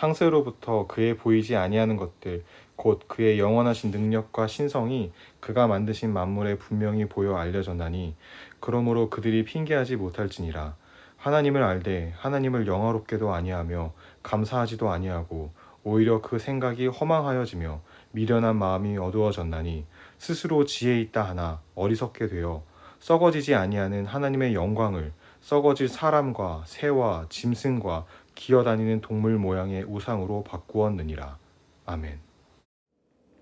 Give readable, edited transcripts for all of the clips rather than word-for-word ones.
창세로부터 그의 보이지 아니하는 것들 곧 그의 영원하신 능력과 신성이 그가 만드신 만물에 분명히 보여 알려졌나니 그러므로 그들이 핑계하지 못할지니라. 하나님을 알되 하나님을 영화롭게도 아니하며 감사하지도 아니하고 오히려 그 생각이 허망하여지며 미련한 마음이 어두워졌나니 스스로 지혜 있다 하나 어리석게 되어 썩어지지 아니하는 하나님의 영광을 썩어질 사람과 새와 짐승과 기어다니는 동물 모양의 우상으로 바꾸었느니라. 아멘.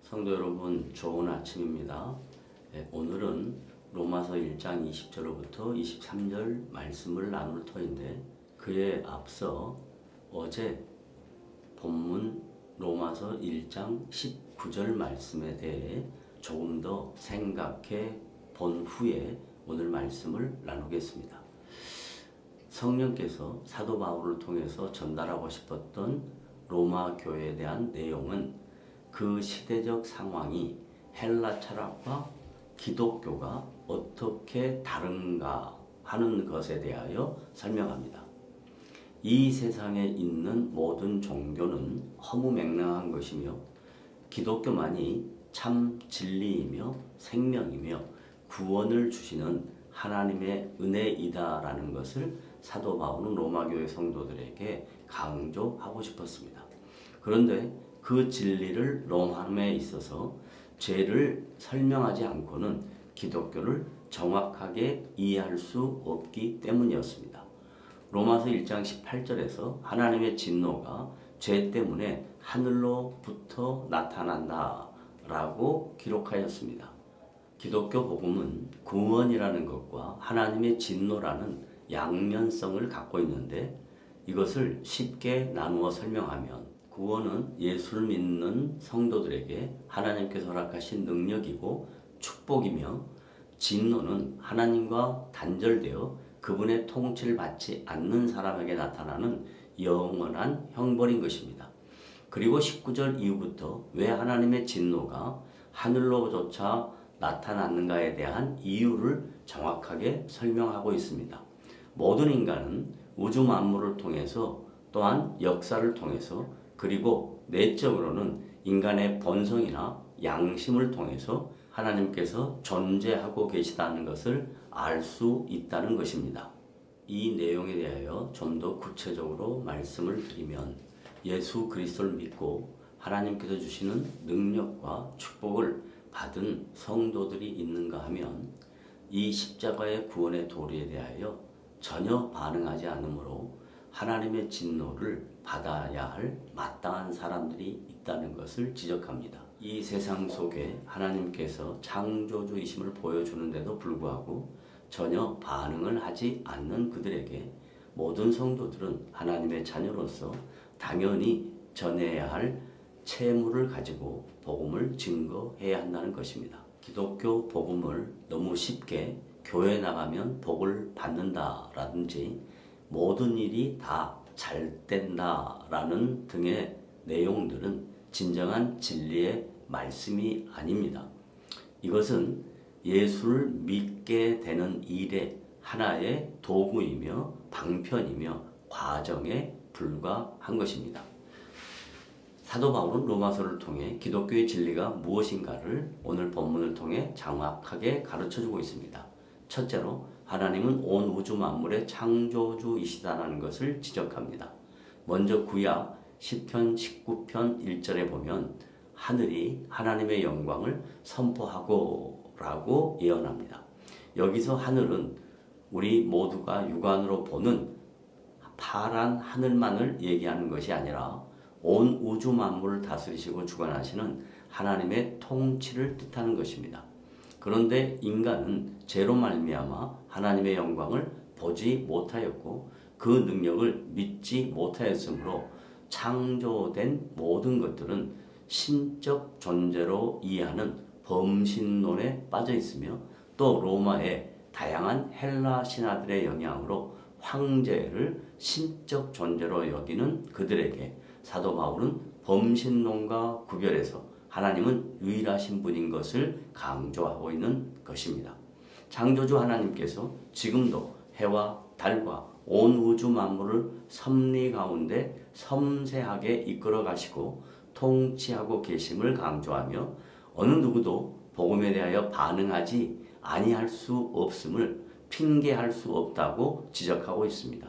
성도 여러분, 좋은 아침입니다. 오늘은 로마서 1장 20절로부터 23절 말씀을 나눌 터인데, 그에 앞서 어제 본문 로마서 1장 19절 말씀에 대해 조금 더 생각해 본 후에 오늘 말씀을 나누겠습니다. 성령께서 사도 바울을 통해서 전달하고 싶었던 로마 교회에 대한 내용은 그 시대적 상황이 헬라 철학과 기독교가 어떻게 다른가 하는 것에 대하여 설명합니다. 이 세상에 있는 모든 종교는 허무맹랑한 것이며 기독교만이 참 진리이며 생명이며 구원을 주시는 하나님의 은혜이다라는 것을 사도 바울은 로마교회 성도들에게 강조하고 싶었습니다. 그런데 그 진리를 로마에 있어서 죄를 설명하지 않고는 기독교를 정확하게 이해할 수 없기 때문이었습니다. 로마서 1장 18절에서 하나님의 진노가 죄 때문에 하늘로부터 나타난다 라고 기록하였습니다. 기독교 복음은 구원이라는 것과 하나님의 진노라는 양면성을 갖고 있는데, 이것을 쉽게 나누어 설명하면 구원은 예수를 믿는 성도들에게 하나님께서 허락하신 능력이고 축복이며, 진노는 하나님과 단절되어 그분의 통치를 받지 않는 사람에게 나타나는 영원한 형벌인 것입니다. 그리고 19절 이후부터 왜 하나님의 진노가 하늘로조차 나타났는가에 대한 이유를 정확하게 설명하고 있습니다. 모든 인간은 우주 만물을 통해서, 또한 역사를 통해서, 그리고 내적으로는 인간의 본성이나 양심을 통해서 하나님께서 존재하고 계시다는 것을 알 수 있다는 것입니다. 이 내용에 대하여 좀 더 구체적으로 말씀을 드리면, 예수 그리스도를 믿고 하나님께서 주시는 능력과 축복을 받은 성도들이 있는가 하면 이 십자가의 구원의 도리에 대하여 전혀 반응하지 않으므로 하나님의 진노를 받아야 할 마땅한 사람들이 있다는 것을 지적합니다. 이 세상 속에 하나님께서 창조주이심을 보여주는데도 불구하고 전혀 반응을 하지 않는 그들에게 모든 성도들은 하나님의 자녀로서 당연히 전해야 할 채무를 가지고 복음을 증거해야 한다는 것입니다. 기독교 복음을 너무 쉽게 교회 나가면 복을 받는다라든지 모든 일이 다 잘 된다라는 등의 내용들은 진정한 진리의 말씀이 아닙니다. 이것은 예수를 믿게 되는 일의 하나의 도구이며 방편이며 과정에 불과한 것입니다. 사도 바울은 로마서를 통해 기독교의 진리가 무엇인가를 오늘 본문을 통해 정확하게 가르쳐주고 있습니다. 첫째로 하나님은 온 우주 만물의 창조주이시다라는 것을 지적합니다. 먼저 구약 10편 19편 1절에 보면 하늘이 하나님의 영광을 선포하고 라고 예언합니다. 여기서 하늘은 우리 모두가 육안으로 보는 파란 하늘만을 얘기하는 것이 아니라 온 우주 만물을 다스리시고 주관하시는 하나님의 통치를 뜻하는 것입니다. 그런데 인간은 죄로 말미암아 하나님의 영광을 보지 못하였고 그 능력을 믿지 못하였으므로 창조된 모든 것들은 신적 존재로 이해하는 범신론에 빠져 있으며, 또 로마의 다양한 헬라 신화들의 영향으로 황제를 신적 존재로 여기는 그들에게 사도 바울은 범신론과 구별해서 하나님은 유일하신 분인 것을 강조하고 있는 것입니다. 창조주 하나님께서 지금도 해와 달과 온 우주 만물을 섭리 가운데 섬세하게 이끌어 가시고 통치하고 계심을 강조하며 어느 누구도 복음에 대하여 반응하지 아니할 수 없음을 핑계할 수 없다고 지적하고 있습니다.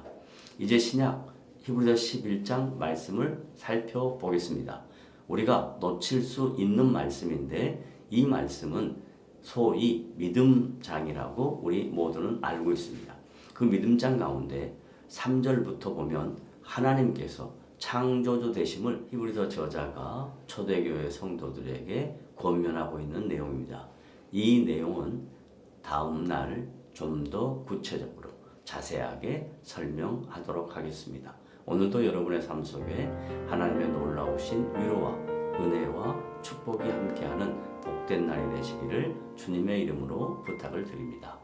이제 신약 히브리서 11장 말씀을 살펴보겠습니다. 우리가 놓칠 수 있는 말씀인데 이 말씀은 소위 믿음장이라고 우리 모두는 알고 있습니다. 그 믿음장 가운데 3절부터 보면 하나님께서 창조주 되심을 히브리서 저자가 초대교회 성도들에게 권면하고 있는 내용입니다. 이 내용은 다음 날 좀 더 구체적으로 자세하게 설명하도록 하겠습니다. 오늘도 여러분의 삶 속에 하나님의 놀라우신 위로와 은혜와 축복이 함께하는 복된 날이 되시기를 주님의 이름으로 부탁을 드립니다.